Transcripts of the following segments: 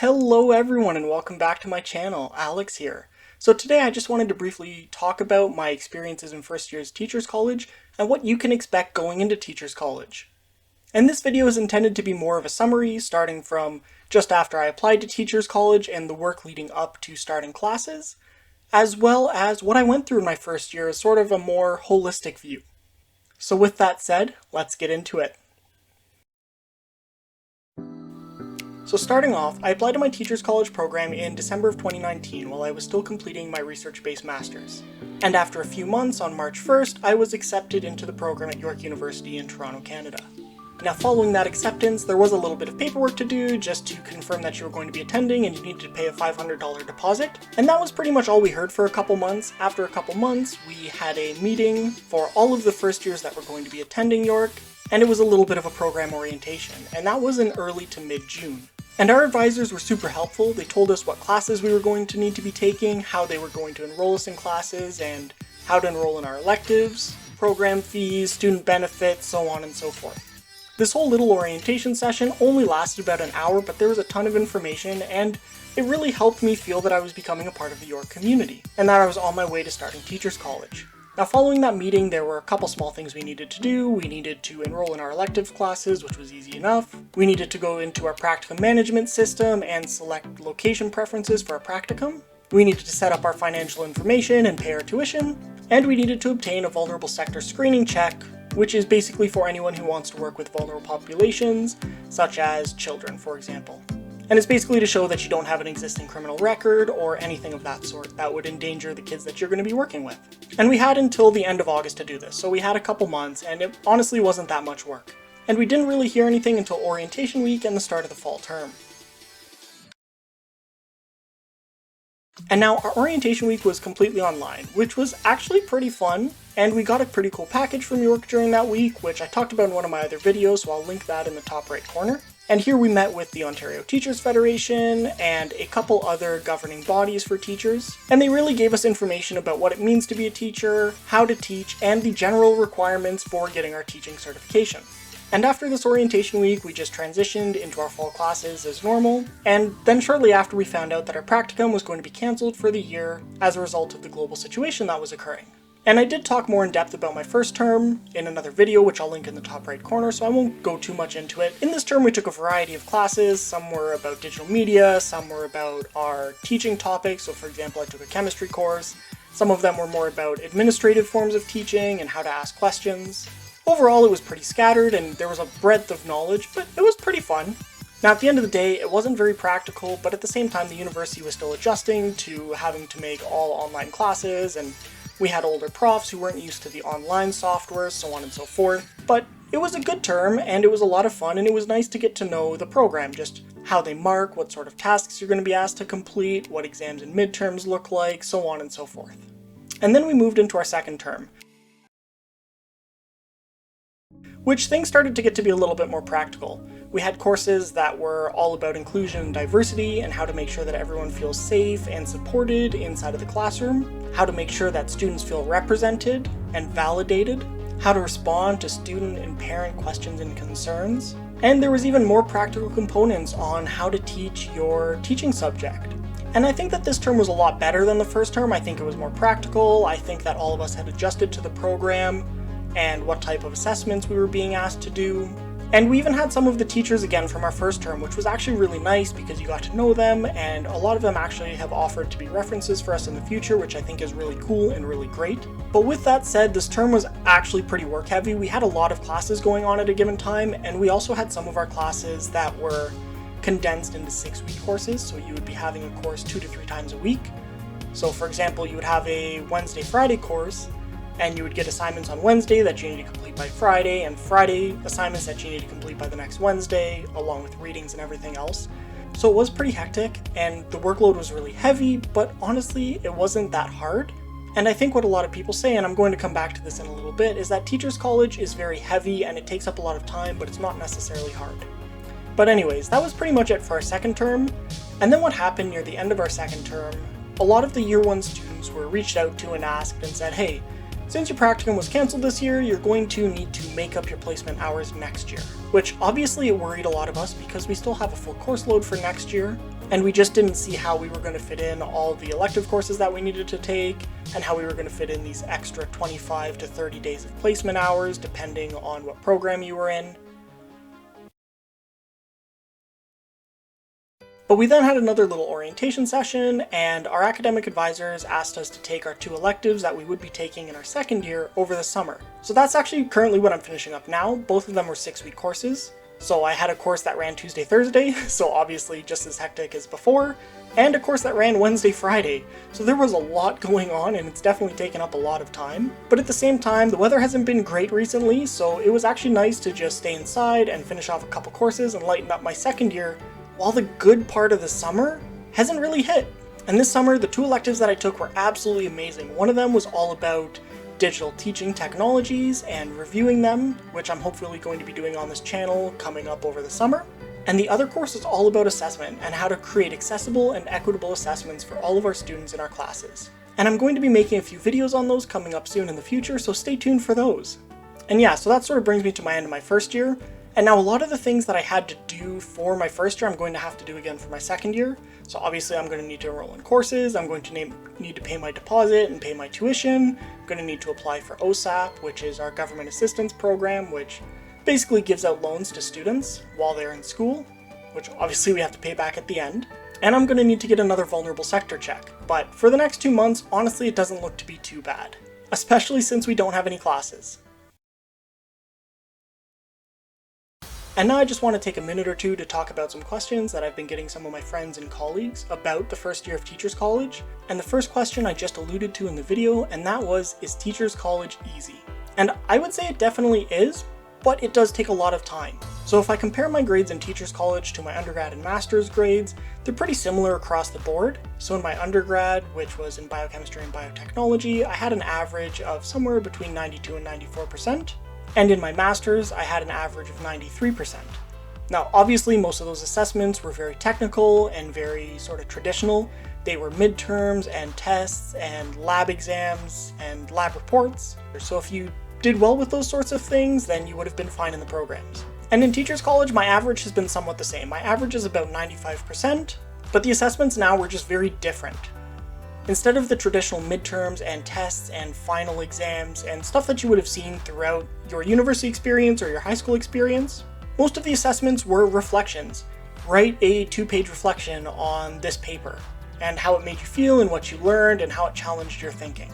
Hello everyone and welcome back to my channel, Alex here. So today I just wanted to briefly talk about my experiences in first year's Teachers College and what you can expect going into Teachers College. And this video is intended to be more of a summary, starting from just after I applied to Teachers College and the work leading up to starting classes, as well as what I went through in my first year as sort of a more holistic view. So with that said, let's get into it. So starting off, I applied to my Teachers College program in December of 2019 while I was still completing my research-based master's. And after a few months, on March 1st, I was accepted into the program at York University in Toronto, Canada. Now following that acceptance, there was a little bit of paperwork to do just to confirm that you were going to be attending and you needed to pay a $500 deposit. And that was pretty much all we heard for a couple months. After a couple months, we had a meeting for all of the first years that were going to be attending York, and it was a little bit of a program orientation, and that was in early to mid-June. And our advisors were super helpful. They told us what classes we were going to need to be taking, how they were going to enroll us in classes, and how to enroll in our electives, program fees, student benefits, so on and so forth. This whole little orientation session only lasted about an hour, but there was a ton of information, and it really helped me feel that I was becoming a part of the York community, and that I was on my way to starting Teachers College. Now following that meeting, there were a couple small things we needed to do. We needed to enroll in our elective classes, which was easy enough. We needed to go into our practicum management system and select location preferences for our practicum. We needed to set up our financial information and pay our tuition. And we needed to obtain a vulnerable sector screening check, which is basically for anyone who wants to work with vulnerable populations, such as children, for example. And it's basically to show that you don't have an existing criminal record or anything of that sort that would endanger the kids that you're going to be working with. And we had until the end of August to do this, so we had a couple months, and it honestly wasn't that much work. And we didn't really hear anything until orientation week and the start of the fall term. And now our orientation week was completely online, which was actually pretty fun, and we got a pretty cool package from York during that week, which I talked about in one of my other videos, so I'll link that in the top right corner. And here we met with the Ontario Teachers Federation and a couple other governing bodies for teachers, and they really gave us information about what it means to be a teacher, how to teach, and the general requirements for getting our teaching certification. And after this orientation week, we just transitioned into our fall classes as normal, and then shortly after we found out that our practicum was going to be cancelled for the year as a result of the global situation that was occurring. And I did talk more in depth about my first term in another video, which I'll link in the top right corner, so I won't go too much into it. In this term, we took a variety of classes. Some were about digital media, some were about our teaching topics. So for example, I took a chemistry course. Some of them were more about administrative forms of teaching and how to ask questions. Overall, it was pretty scattered and there was a breadth of knowledge, but it was pretty fun. Now at the end of the day, it wasn't very practical, but at the same time, the university was still adjusting to having to make all online classes, and we had older profs who weren't used to the online software, so on and so forth. But it was a good term, and it was a lot of fun, and it was nice to get to know the program, just how they mark, what sort of tasks you're going to be asked to complete, what exams and midterms look like, so on and so forth. And then we moved into our second term, which things started to get to be a little bit more practical. We had courses that were all about inclusion and diversity and how to make sure that everyone feels safe and supported inside of the classroom, how to make sure that students feel represented and validated, how to respond to student and parent questions and concerns, and there was even more practical components on how to teach your teaching subject. And I think that this term was a lot better than the first term. I think it was more practical. I think that all of us had adjusted to the program and what type of assessments we were being asked to do. And we even had some of the teachers again from our first term, which was actually really nice because you got to know them, and a lot of them actually have offered to be references for us in the future, which I think is really cool and really great. But with that said, this term was actually pretty work heavy. We had a lot of classes going on at a given time, and we also had some of our classes that were condensed into 6-week courses, so you would be having a course 2 to 3 times a week. So for example, you would have a Wednesday-Friday course, and you would get assignments on Wednesday that you need to complete by Friday, and Friday assignments that you need to complete by the next Wednesday, along with readings and everything else. So it was pretty hectic, and the workload was really heavy, but honestly, it wasn't that hard. And I think what a lot of people say, and I'm going to come back to this in a little bit, is that Teachers College is very heavy and it takes up a lot of time, but it's not necessarily hard. But anyways, that was pretty much it for our second term. And then what happened near the end of our second term, a lot of the year 1 students were reached out to and asked and said, hey, since your practicum was cancelled this year, you're going to need to make up your placement hours next year. Which obviously it worried a lot of us because we still have a full course load for next year. and we just didn't see how we were going to fit in all the elective courses that we needed to take, and how we were going to fit in these extra 25 to 30 days of placement hours, depending on what program you were in. But we then had another little orientation session, and our academic advisors asked us to take our 2 electives that we would be taking in our second year over the summer. So that's actually currently what I'm finishing up now. Both of them were 6-week courses. So I had a course that ran Tuesday, Thursday, so obviously just as hectic as before, and a course that ran Wednesday, Friday. So there was a lot going on, and it's definitely taken up a lot of time. But at the same time, the weather hasn't been great recently, so it was actually nice to just stay inside and finish off a couple courses and lighten up my second year, while the good part of the summer hasn't really hit. And this summer, the 2 electives that I took were absolutely amazing. One of them was all about digital teaching technologies and reviewing them, which I'm hopefully going to be doing on this channel coming up over the summer. And the other course is all about assessment and how to create accessible and equitable assessments for all of our students in our classes. And I'm going to be making a few videos on those coming up soon in the future, so stay tuned for those. And yeah, so that sort of brings me to my end of my first year. And now a lot of the things that I had to do for my first year, I'm going to have to do again for my second year. So obviously I'm going to need to enroll in courses, I'm going to need to pay my deposit and pay my tuition, I'm going to need to apply for OSAP, which is our government assistance program, which basically gives out loans to students while they're in school, which obviously we have to pay back at the end. And I'm going to need to get another vulnerable sector check. But for the next 2 months, honestly, it doesn't look to be too bad, especially since we don't have any classes. And now I just want to take a minute or two to talk about some questions that I've been getting some of my friends and colleagues about the first year of Teachers College. And the first question I just alluded to in the video, and that was, is Teachers College easy? And I would say it definitely is, but it does take a lot of time. So if I compare my grades in Teachers College to my undergrad and master's grades, they're pretty similar across the board. So in my undergrad, which was in biochemistry and biotechnology, I had an average of somewhere between 92 and 94%. And in my master's, I had an average of 93%. Now, obviously, most of those assessments were very technical and very sort of traditional. They were midterms and tests and lab exams and lab reports. So if you did well with those sorts of things, then you would have been fine in the programs. And in Teachers College, my average has been somewhat the same. My average is about 95%, but the assessments now were just very different. Instead of the traditional midterms and tests and final exams and stuff that you would have seen throughout your university experience or your high school experience, most of the assessments were reflections. Write a 2-page reflection on this paper and how it made you feel and what you learned and how it challenged your thinking.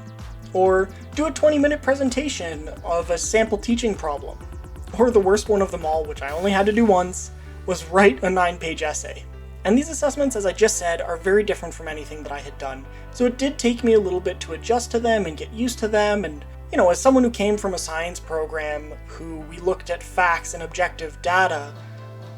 Or do a 20-minute presentation of a sample teaching problem. Or the worst one of them all, which I only had to do once, was write a 9-page essay. And these assessments, as I just said, are very different from anything that I had done. So it did take me a little bit to adjust to them and get used to them. And, you know, as someone who came from a science program, who we looked at facts and objective data,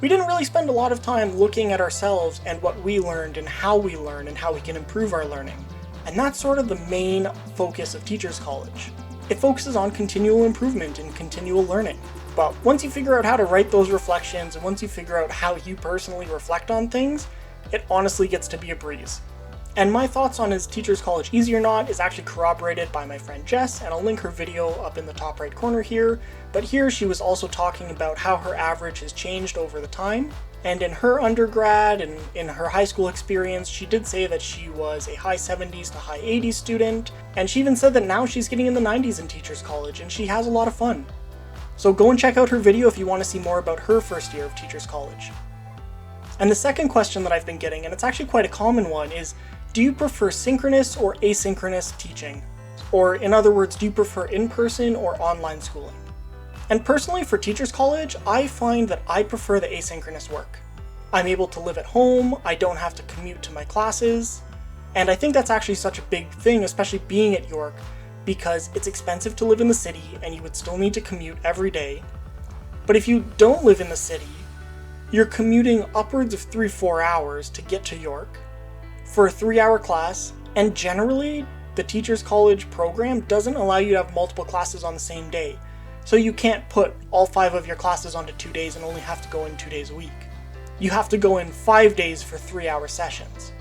we didn't really spend a lot of time looking at ourselves and what we learned and how we learn and how we can improve our learning. And that's sort of the main focus of Teachers College. It focuses on continual improvement and continual learning. But once you figure out how to write those reflections, and once you figure out how you personally reflect on things, it honestly gets to be a breeze. And my thoughts on is Teachers College easy or not is actually corroborated by my friend Jess, and I'll link her video up in the top right corner here. But here she was also talking about how her average has changed over the time. And in her undergrad and in her high school experience, she did say that she was a high 70s to high 80s student. And she even said that now she's getting in the 90s in Teachers College, and she has a lot of fun. So go and check out her video if you want to see more about her first year of Teachers College. And the second question that I've been getting, and it's actually quite a common one, is do you prefer synchronous or asynchronous teaching? Or in other words, do you prefer in-person or online schooling? And personally for Teachers College, I find that I prefer the asynchronous work. I'm able to live at home, I don't have to commute to my classes, and I think that's actually such a big thing, especially being at York, because it's expensive to live in the city and you would still need to commute every day. But if you don't live in the city, you're commuting upwards of 3-4 hours to get to York for a 3-hour class, and generally the Teachers College program doesn't allow you to have multiple classes on the same day. So you can't put all 5 of your classes onto 2 days and only have to go in 2 days a week. You have to go in 5 days for 3-hour sessions.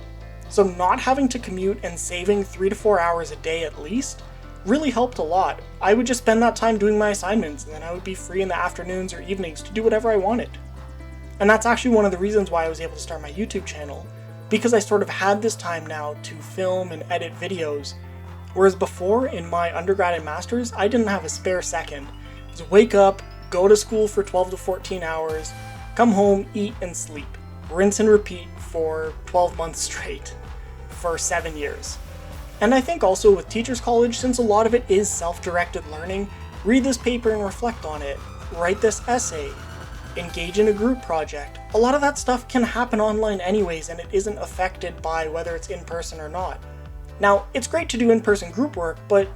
So not having to commute and saving 3 to 4 hours a day at least really helped a lot. I would just spend that time doing my assignments, and then I would be free in the afternoons or evenings to do whatever I wanted. And that's actually one of the reasons why I was able to start my YouTube channel, because I sort of had this time now to film and edit videos, whereas before, in my undergrad and master's, I didn't have a spare second. Just wake up, go to school for 12 to 14 hours, come home, eat, and sleep. Rinse and repeat for 12 months straight, for 7 years. And I think also with Teachers College, since a lot of it is self-directed learning, read this paper and reflect on it, write this essay, engage in a group project. A lot of that stuff can happen online anyways, and it isn't affected by whether it's in person or not. Now, it's great to do in-person group work, but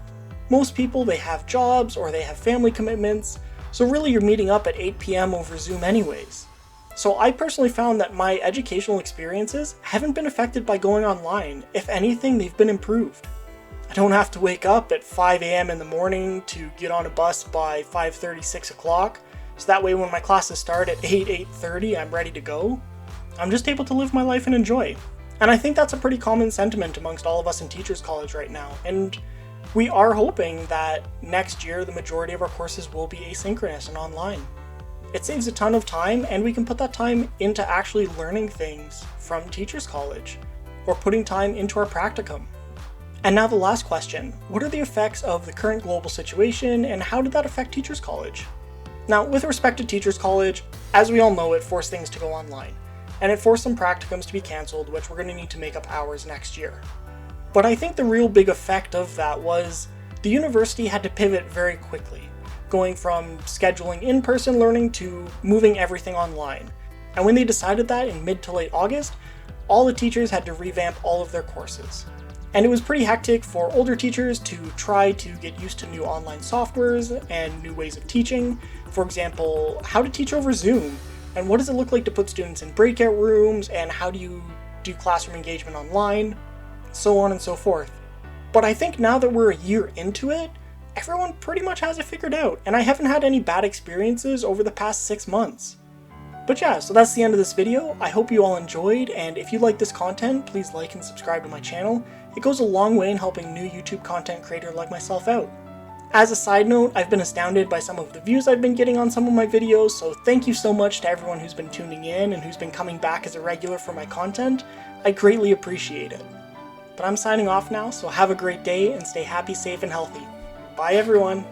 most people, they have jobs or they have family commitments, so really you're meeting up at 8 p.m. over Zoom anyways. So I personally found that my educational experiences haven't been affected by going online. If anything, they've been improved. I don't have to wake up at 5 a.m. in the morning to get on a bus by 5:30, 6 o'clock, so that way when my classes start at 8:30, I'm ready to go. I'm just able to live my life and enjoy. And I think that's a pretty common sentiment amongst all of us in Teachers College right now, and we are hoping that next year the majority of our courses will be asynchronous and online. It saves a ton of time, and we can put that time into actually learning things from Teachers College, or putting time into our practicum. And now the last question, what are the effects of the current global situation, and how did that affect Teachers College? Now, with respect to Teachers College, as we all know, it forced things to go online, and it forced some practicums to be cancelled, which we're going to need to make up hours next year. But I think the real big effect of that was the university had to pivot very quickly, going from scheduling in-person learning to moving everything online. And when they decided that in mid to late August, all the teachers had to revamp all of their courses. And it was pretty hectic for older teachers to try to get used to new online softwares and new ways of teaching. For example, how to teach over Zoom, and what does it look like to put students in breakout rooms, and how do you do classroom engagement online, so on and so forth. But I think now that we're a year into it, everyone pretty much has it figured out, and I haven't had any bad experiences over the past 6 months. But yeah, so that's the end of this video. I hope you all enjoyed, and if you like this content, please like and subscribe to my channel. It goes a long way in helping new YouTube content creators like myself out. As a side note, I've been astounded by some of the views I've been getting on some of my videos, so thank you so much to everyone who's been tuning in and who's been coming back as a regular for my content. I greatly appreciate it. But I'm signing off now, so have a great day and stay happy, safe, and healthy. Bye everyone!